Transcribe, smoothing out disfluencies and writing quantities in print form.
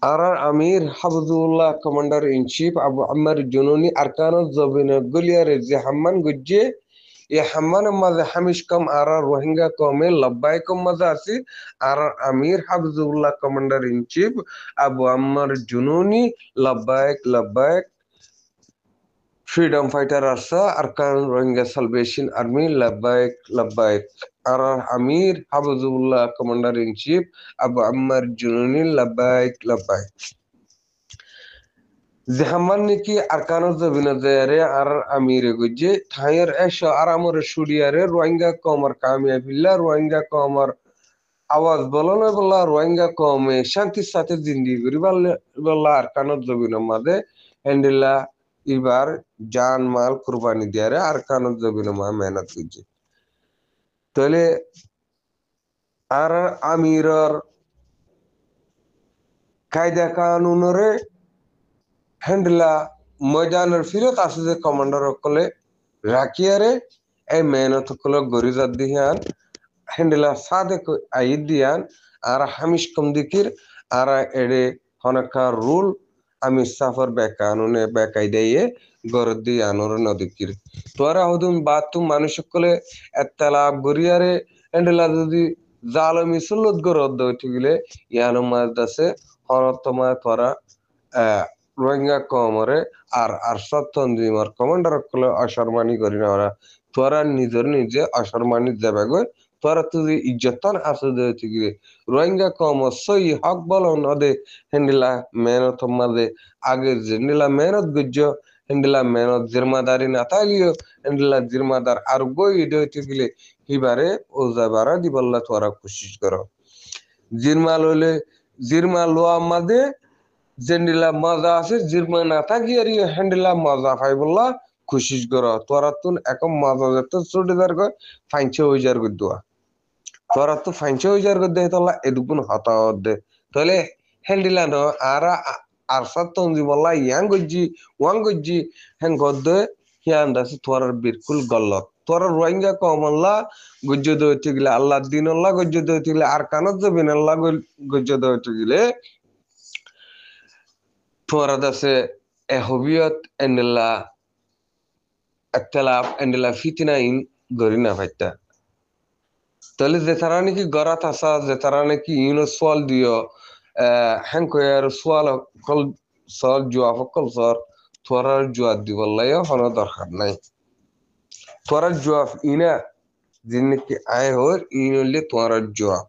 আরার আমির Hafizullah commander in chief Abu Ammar Jununi আরকানুল জবিন গলিয়ারে যে হাম্মান গুজ্জে এ হাম্মানের মাঝে হামিশ কম আরার রোহিঙ্গা কমে লব্বাই কম মাঝে আছি আরার আমির Hafizullah commander in chief Abu Ammar Jununi লব্বাইক লব্বাইক freedom fighter ARSA Arakan Rohingya Salvation Army লব্বাইক লব্বাইক আরার আমির Hafizullah commander in chief Abu Ammar Jununi লব্বাইক লব্বাইক Zaman niki arkanot zabina zayare ar amire gujje thayar esho aramor shudiyare Rohingya komar kamiyabilla Rohingya komar আওয়াজ বলো না বললা রোহিঙ্গা কমে শান্তির সাথে জিন্দি করি বললা আরকানত জবিনের মাঝে হ্যান্ডেলা এবার জান মাল কুরবানি দিয়ারে আরকানত জবিনের মা মেহনত করছে তাহলে আর আমিরর কায়দা কানুনরে হ্যান্ডেলা ময়দানের ফিরত আছে যে কমান্ডার সকলে রাখিয়ারে এই মেহনত সকলে গরিজাত দিহান হ্যান্ডেলা সাদে আইদ দিয়ান আর হামিশ কম দিকির আর এডে হনকা রুল আমি সাফার বেকানুনে বেকাই দিয়ে গরদ দিয়ে আনোর নদীকির তোরা হদুম বাতুম মানুষ সকলে এত্তালা গরিয়ারে হ্যান্ডেলা যদি জালমি সুল্লত গরদ দইতে গেলে ইয়ানো মাছ দাসে হনতমা তোরা রোহিঙ্গা কমরে আর সত্যন্দিমার কমান্ডার সকলে অসম্মানি করি না ওরা তোরা নিজের নিজে অসম্মানিত যাবে গো তোরা তুই ইজ্জতন আসে দেতে গিয়ে রোহিঙ্গা কম সই হক বলো নদে হেন্ডিলা মেহনত মাঝে আগে জেন্ডিলা মেহনত গুজ্জ হেন্ডিলা মেহনত জিম্মাদারি না তাইলিও হেন্ডিলা জিম্মাদার আর গই দেতে গেলে হিবারে ও যাবারা দিবল্লা তোরা কোশিশ করো জিরমা লইলে জিরমা লোয়া মাঝে জেন্ডিলা মজা আছে জিরমা না থাকি আর হ্যান্ডিলা মজা পাই বললা কোশিশ করো তোরা তুন এখন মজা যেত চুটিদার কয় ফাইনছে হয়ে যার দোয়া তোরা তো ফাইনছে হয়ে যার দে তোলা এদুকুন হতা দে তাহলে হ্যান্ডিলা ন আর আর সত্যি বললা ইয়াং গজ্জি ওয়াং গজ্জি হ্যাং গদ্দে হিয়ান দাসে তোর বিরকুল গল্লত তোর রোহিঙ্গা কমল্লা গজ্জ দইতে গেলে আল্লাহ দিন আল্লাহ গজ্জ দইতে গেলে আর কানত যাবেন আল্লাহ গজ্জ দইতে গেলে তোরা দাসে এহবিয়ত এন্ডেলা একতলাপ এন্ডেলা ফিতিনা ইন গরি না ভাইতা তাহলে যে তারা নাকি গড়াত আসা যে তারা নাকি ইউনো সোয়াল দিও হ্যাং কয়ার সোয়াল কল সর জুয়া ফকল সর তোরার জুয়া দিবল্লাই হন দরকার নাই তোরার জুয়া ইনা যিনি নাকি আয় হর ইনলে তোরার জুয়া